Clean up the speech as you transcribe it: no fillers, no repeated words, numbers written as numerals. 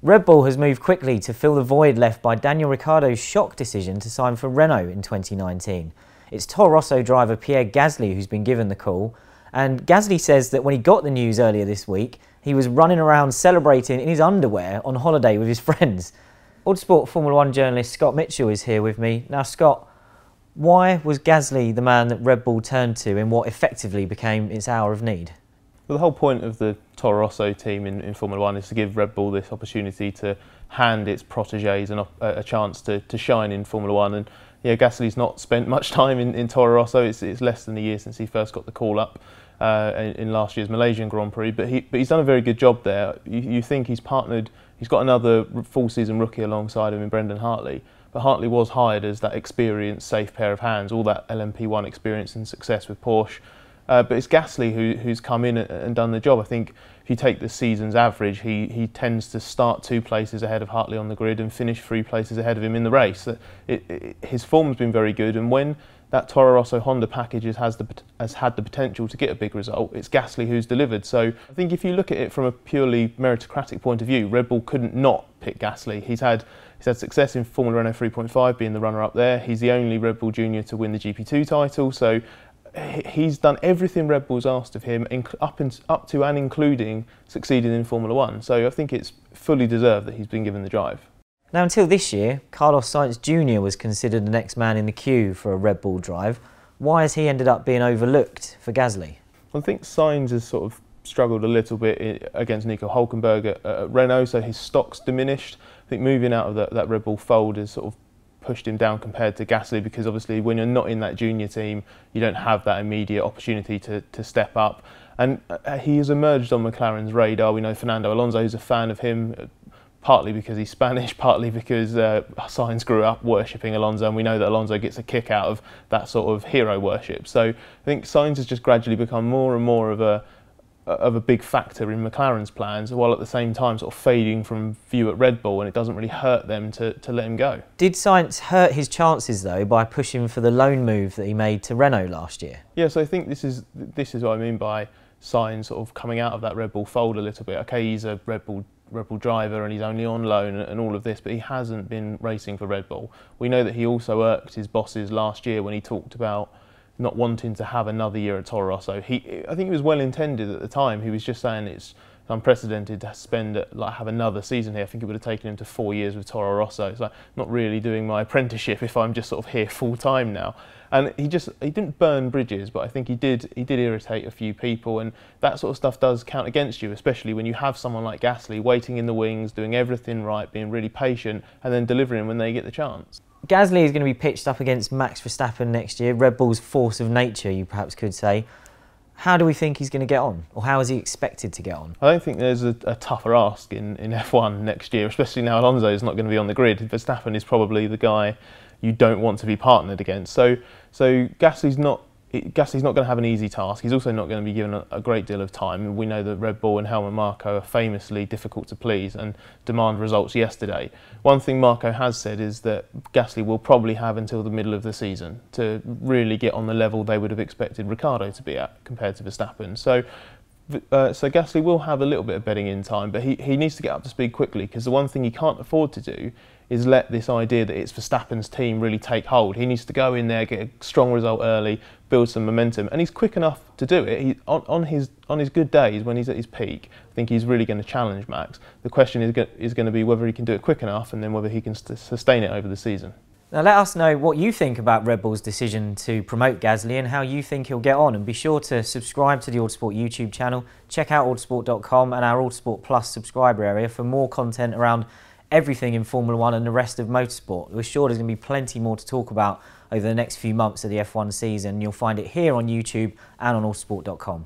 Red Bull has moved quickly to fill the void left by Daniel Ricciardo's shock decision to sign for Renault in 2019. It's Toro Rosso driver Pierre Gasly who's been given the call, and Gasly says that when he got the news earlier this week, he was running around celebrating in his underwear on holiday with his friends. Autosport Formula 1 journalist Scott Mitchell is here with me. Now Scott, why was Gasly the man that Red Bull turned to in what effectively became its hour of need? Well, the whole point of the Toro Rosso team in Formula 1 is to give Red Bull this opportunity to hand its protégés a chance to shine in Formula 1. And yeah, Gasly's not spent much time in Toro Rosso. It's less than a year since he first got the call up in last year's Malaysian Grand Prix. But he's done a very good job there. You think he's got another full season rookie alongside him in Brendan Hartley. But Hartley was hired as that experienced, safe pair of hands, all that LMP1 experience and success with Porsche. But it's Gasly who's come in and done the job. I think if you take the season's average, he tends to start 2 places ahead of Hartley on the grid and finish 3 places ahead of him in the race. His form's been very good, and when that Toro Rosso Honda package has had the potential to get a big result, it's Gasly who's delivered. So I think if you look at it from a purely meritocratic point of view, Red Bull couldn't not pick Gasly. He's had success in Formula Renault 3.5, being the runner-up there. He's the only Red Bull junior to win the GP2 title. So he's done everything Red Bull's asked of him, up to and including succeeding in Formula 1. So I think it's fully deserved that he's been given the drive. Now, until this year, Carlos Sainz Jr was considered the next man in the queue for a Red Bull drive. Why has he ended up being overlooked for Gasly? I think Sainz has sort of struggled a little bit against Nico Hülkenberg at Renault, so his stock's diminished. I think moving out of that Red Bull fold has sort of pushed him down compared to Gasly, because obviously when you're not in that junior team, you don't have that immediate opportunity to step up. And he has emerged on McLaren's radar. We know Fernando Alonso is a fan of him, partly because he's Spanish, partly because Sainz grew up worshipping Alonso, and we know that Alonso gets a kick out of that sort of hero worship. So I think Sainz has just gradually become more and more of a big factor in McLaren's plans, while at the same time sort of fading from view at Red Bull, and it doesn't really hurt them to let him go. Did Sainz hurt his chances though by pushing for the loan move that he made to Renault last year? Yeah, so I think this is what I mean by Sainz sort of coming out of that Red Bull fold a little bit. Okay, he's a Red Bull driver and he's only on loan and all of this, but he hasn't been racing for Red Bull. We know that he also irked his bosses last year when he talked about not wanting to have another year at Toro Rosso. I think he was well intended at the time. He was just saying it's unprecedented to have another season here. I think it would have taken him to 4 years with Toro Rosso. It's like, not really doing my apprenticeship if I'm just sort of here full time now. And he didn't burn bridges, but I think he did irritate a few people, and that sort of stuff does count against you, especially when you have someone like Gasly waiting in the wings, doing everything right, being really patient, and then delivering when they get the chance. Gasly is going to be pitched up against Max Verstappen next year, Red Bull's force of nature, you perhaps could say. How do we think he's going to get on, or how is he expected to get on? I don't think there's a tougher ask in F1 next year, especially now Alonso is not going to be on the grid. Verstappen is probably the guy you don't want to be partnered against. So Gasly's not going to have an easy task. He's also not going to be given a great deal of time. We know that Red Bull and Helmut Marko are famously difficult to please and demand results yesterday. One thing Marko has said is that Gasly will probably have until the middle of the season to really get on the level they would have expected Ricciardo to be at compared to Verstappen. So Gasly will have a little bit of bedding in time, but he needs to get up to speed quickly, because the one thing he can't afford to do is let this idea that it's Verstappen's team really take hold. He needs to go in there, get a strong result early, build some momentum, and he's quick enough to do it. On his good days, when he's at his peak, I think he's really going to challenge Max. The question is going to be whether he can do it quick enough, and then whether he can sustain it over the season. Now let us know what you think about Red Bull's decision to promote Gasly and how you think he'll get on, and be sure to subscribe to the Autosport YouTube channel, check out autosport.com and our Autosport Plus subscriber area for more content around everything in Formula 1 and the rest of motorsport. We're sure there's going to be plenty more to talk about over the next few months of the F1 season. You'll find it here on YouTube and on autosport.com.